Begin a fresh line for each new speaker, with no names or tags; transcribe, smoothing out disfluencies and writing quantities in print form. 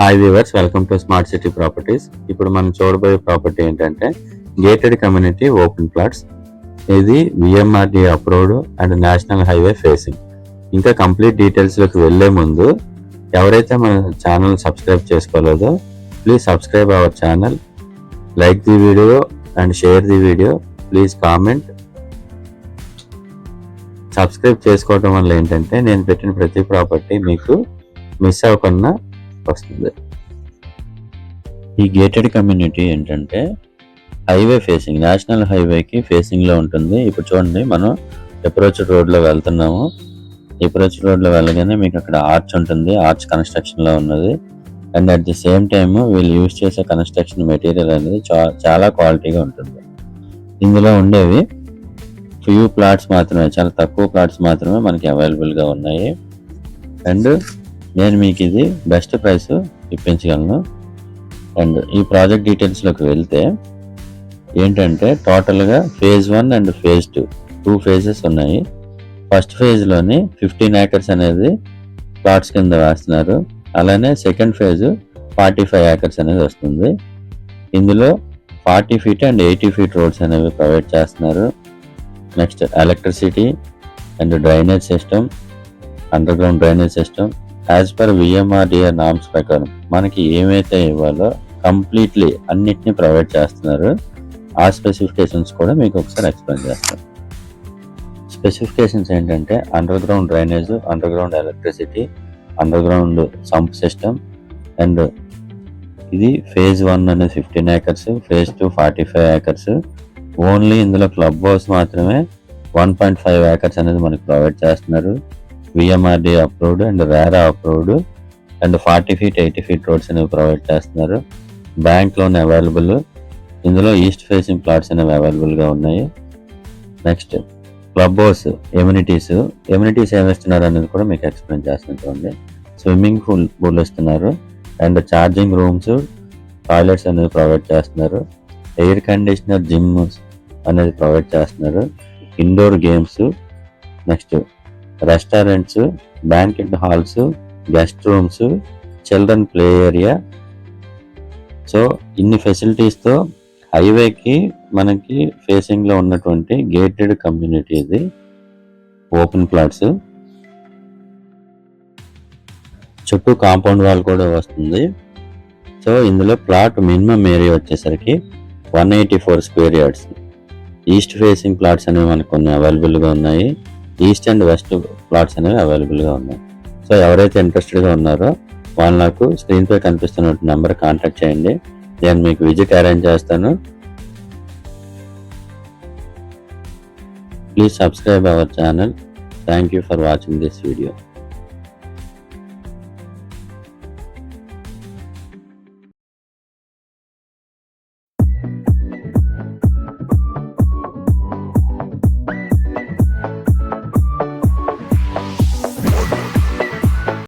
Hi viewers, welcome to smart city properties. ఇప్పుడు మనం చూడబోయే ప్రాపర్టీ ఏంటంటే గేటెడ్ కమ్యూనిటీ ఓపెన్ ప్లాట్స్. ఇది VMRD approved and national highway facing. ఇంకా కంప్లీట్ డీటెయిల్స్లోకి వెళ్లే ముందు ఎవరైతే మన ఛానల్ సబ్స్క్రైబ్ చేసుకోలేదో please subscribe our channel, like the video and share the video. Please comment. Subscribe చేసుకోవడం వల్ల ఏంటంటే నేను పెట్టిన ప్రతి ప్రాపర్టీ మీకు మిస్ అవ్వకుండా వస్తుంది. ఈ గేటెడ్ కమ్యూనిటీ ఏంటంటే హైవే ఫేసింగ్, నేషనల్ హైవేకి ఫేసింగ్ లో ఉంటుంది. ఇప్పుడు చూడండి, మనం అప్రోచ్ రోడ్ లో వెళ్తున్నాము. అప్రోచ్ రోడ్ లో వెళ్ళగానే మీకు అక్కడ ఆర్చ్ ఉంటుంది. ఆర్చ్ కన్స్ట్రక్షన్ లో ఉన్నది. And at the same time వీళ్ళు యూజ్ చేసే కన్స్ట్రక్షన్ మెటీరియల్ అనేది చాలా క్వాలిటీగా ఉంటుంది. ఇందులో ఉండేవి ఫ్యూ ప్లాట్స్ మాత్రమే, చాలా తక్కువ ప్లాట్స్ మాత్రమే మనకి అవైలబుల్ గా ఉన్నాయి. అండ్ నేను మీకు ఇది బెస్ట్ ప్రైస్ ఇప్పించగలను. అండ్ ఈ ప్రాజెక్ట్ డీటెయిల్స్లోకి వెళ్తే ఏంటంటే టోటల్గా ఫేజ్ 1 అండ్ ఫేజ్ 2 ఫేజెస్ ఉన్నాయి. ఫస్ట్ ఫేజ్లోని 15 acres అనేది ప్లాట్స్ కింద వేస్తున్నారు. అలానే సెకండ్ ఫేజ్ 45 acres అనేది వస్తుంది. ఇందులో 40 feet అండ్ 80 feet రోడ్స్ అనేవి ప్రొవైడ్ చేస్తున్నారు. Next electricity and drainage system, under ground drainage system as per VMRDA norms ప్రకారం మనకి ఏమైతే ఇవ్వాలో కంప్లీట్లీ అన్నిటినీ ప్రొవైడ్ చేస్తున్నారు. ఆ స్పెసిఫికేషన్స్ కూడా మీకు ఒకసారి ఎక్స్ప్లెయిన్ చేస్తాను. స్పెసిఫికేషన్స్ ఏంటంటే under ground drainage, under ground electricity, under ground sump system. And ఇది ఫేజ్ 1 అనేది 15 acres, ఫేజ్ 2 45 acres. ఓన్లీ ఇందులో క్లబ్ హౌస్ మాత్రమే 1.5 acres అనేది మనకి ప్రొవైడ్ చేస్తున్నారు. VMRD approved and RERA approved. And 40 feet 80 feet roads అనేవి ప్రొవైడ్ చేస్తున్నారు. Bank loan available. ఇందులో ఈస్ట్ ఫేసింగ్ ప్లాట్స్ అనేవి అవైలబుల్గా ఉన్నాయి. నెక్స్ట్ క్లబ్ హౌస్ ఎమ్యూనిటీస్ ఏమి ఇస్తున్నారు అనేది కూడా మీకు ఎక్స్ప్లెయిన్ చేస్తుంటుంది. స్విమ్మింగ్ పూల్ ఇస్తున్నారు. అండ్ ఛార్జింగ్ రూమ్స్, టాయిలెట్స్ అనేవి ప్రొవైడ్ చేస్తున్నారు. ఎయిర్ కండిషనర్, జిమ్ అనేది ప్రొవైడ్ చేస్తున్నారు. Indoor games, next restaurants, banquet halls, guest rooms, children play area. So ఇన్ని ఫెసిలిటీస్తో హైవేకి మనకి ఫేసింగ్లో ఉన్నటువంటి గేటెడ్ కమ్యూనిటీ ఇది ఓపెన్ ప్లాట్స్. చుట్టూ కాంపౌండ్ వాల్ కూడా వస్తుంది. సో ఇందులో ప్లాట్ మినిమం ఏరియా వచ్చేసరికి 184 square yards. East facing plots అనేవి మనకు కొన్ని అవైలబుల్గా ఉన్నాయి. ఈస్ట్ అండ్ వెస్ట్ ప్లాట్స్ అనేవి అవైలబుల్గా ఉన్నాయి. సో ఎవరైతే ఇంట్రెస్టెడ్గా ఉన్నారో వాళ్ళు నాకు స్క్రీన్పై కనిపిస్తున్న నెంబర్ కాంటాక్ట్ చేయండి. నేను మీకు విజిట్ అరేంజ్ చేస్తాను. Please subscribe our channel. Thank you for watching this video.